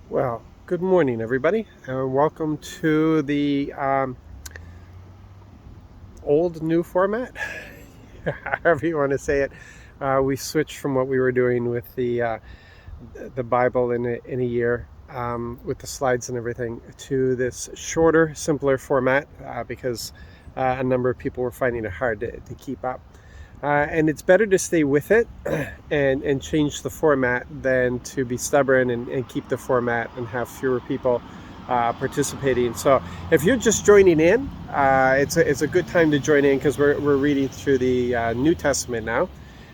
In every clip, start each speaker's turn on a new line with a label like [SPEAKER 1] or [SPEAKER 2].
[SPEAKER 1] Well, good morning, everybody, and welcome to the old new format, however you want to say it. We switched from what we were doing with the Bible in a year with the slides and everything to this shorter, simpler format because a number of people were finding it hard to keep up. And it's better to stay with it and change the format than to be stubborn and keep the format and have fewer people participating. So if you're just joining in, it's a good time to join in because we're reading through the New Testament now,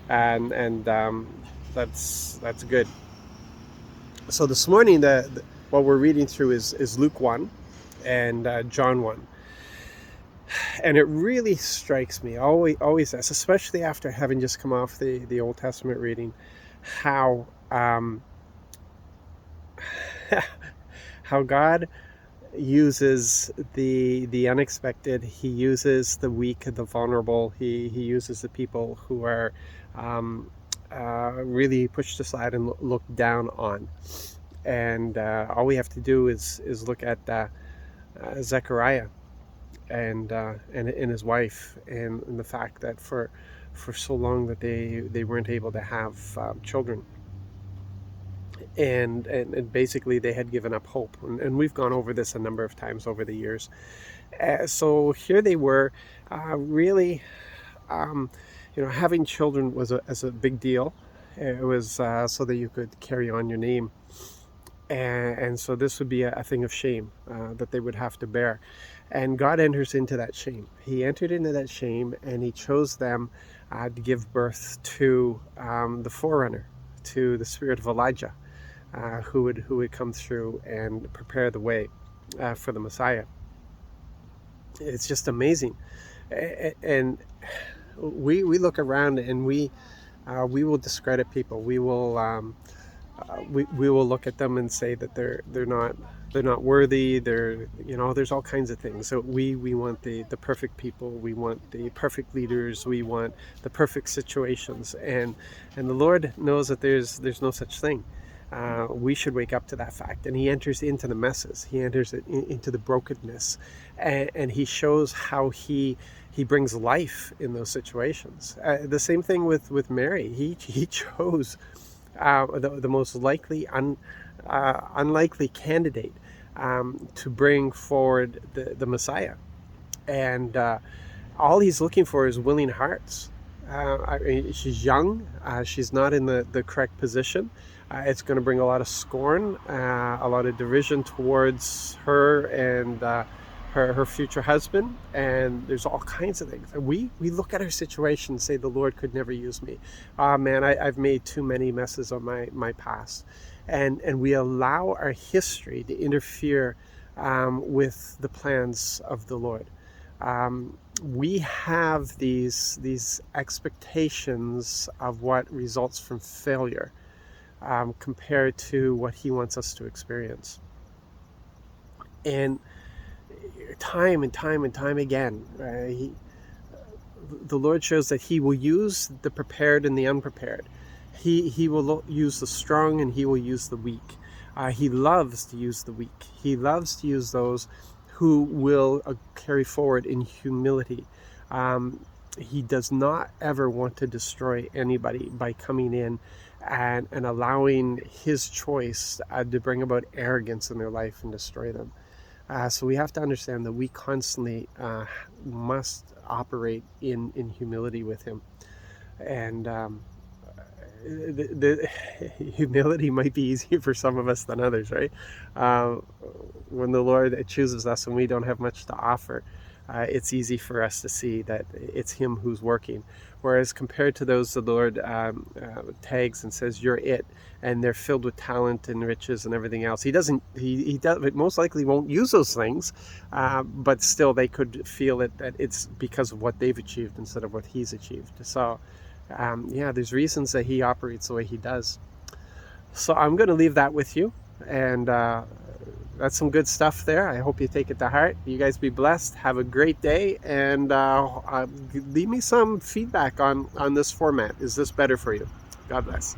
[SPEAKER 1] and that's good. So this morning, what we're reading through is Luke 1 and John 1. And it really strikes me, always does, especially after having just come off the Old Testament reading, how how God uses the unexpected. He uses the weak and the vulnerable. He uses the people who are really pushed aside and looked down on. And all we have to do is look at Zechariah and his wife, and the fact that for so long that they weren't able to have children, and basically they had given up hope, and we've gone over this a number of times over the years. So here they were, really, um, having children was a big deal. It was so that you could carry on your name. And so this would be a thing of shame that they would have to bear. And God enters into that shame. He entered into that shame, and he chose them to give birth to the forerunner, to the spirit of Elijah, who would come through and prepare the way for the Messiah. It's just amazing. And we look around, and we will discredit people. We will look at them and say that they're not worthy. There's all kinds of things. So we want the perfect people. We want the perfect leaders. We want the perfect situations. And the Lord knows that there's no such thing. We should wake up to that fact. And he enters into the messes. He enters into the brokenness, and he shows how he brings life in those situations. The same thing with Mary. He chose the most unlikely candidate to bring forward the Messiah. And all he's looking for is willing hearts. She's young. She's not in the correct position. It's going to bring a lot of scorn, a lot of derision towards her and her future husband, and there's all kinds of things. And we look at our situation and say, the Lord could never use me. Man, I've made too many messes on my past. And we allow our history to interfere with the plans of the Lord. We have these expectations of what results from failure compared to what he wants us to experience. And time and time and time again, the Lord shows that he will use the prepared and the unprepared. He will use the strong, and he will use the weak. He loves to use the weak. He loves to use those who will carry forward in humility. He does not ever want to destroy anybody by coming in and allowing his choice to bring about arrogance in their life and destroy them. So we have to understand that we constantly must operate in humility with him. And the humility might be easier for some of us than others, right? When the Lord chooses us and we don't have much to offer, it's easy for us to see that it's him who's working. Whereas compared to those the Lord tags and says, you're it, and they're filled with talent and riches and everything else, he most likely won't use those things, but still they could feel it, that it's because of what they've achieved instead of what he's achieved. So there's reasons that he operates the way he does. So I'm going to leave that with you, and that's some good stuff there. I hope you take it to heart. You guys be blessed. Have a great day, and leave me some feedback on this format. Is this better for you? God bless.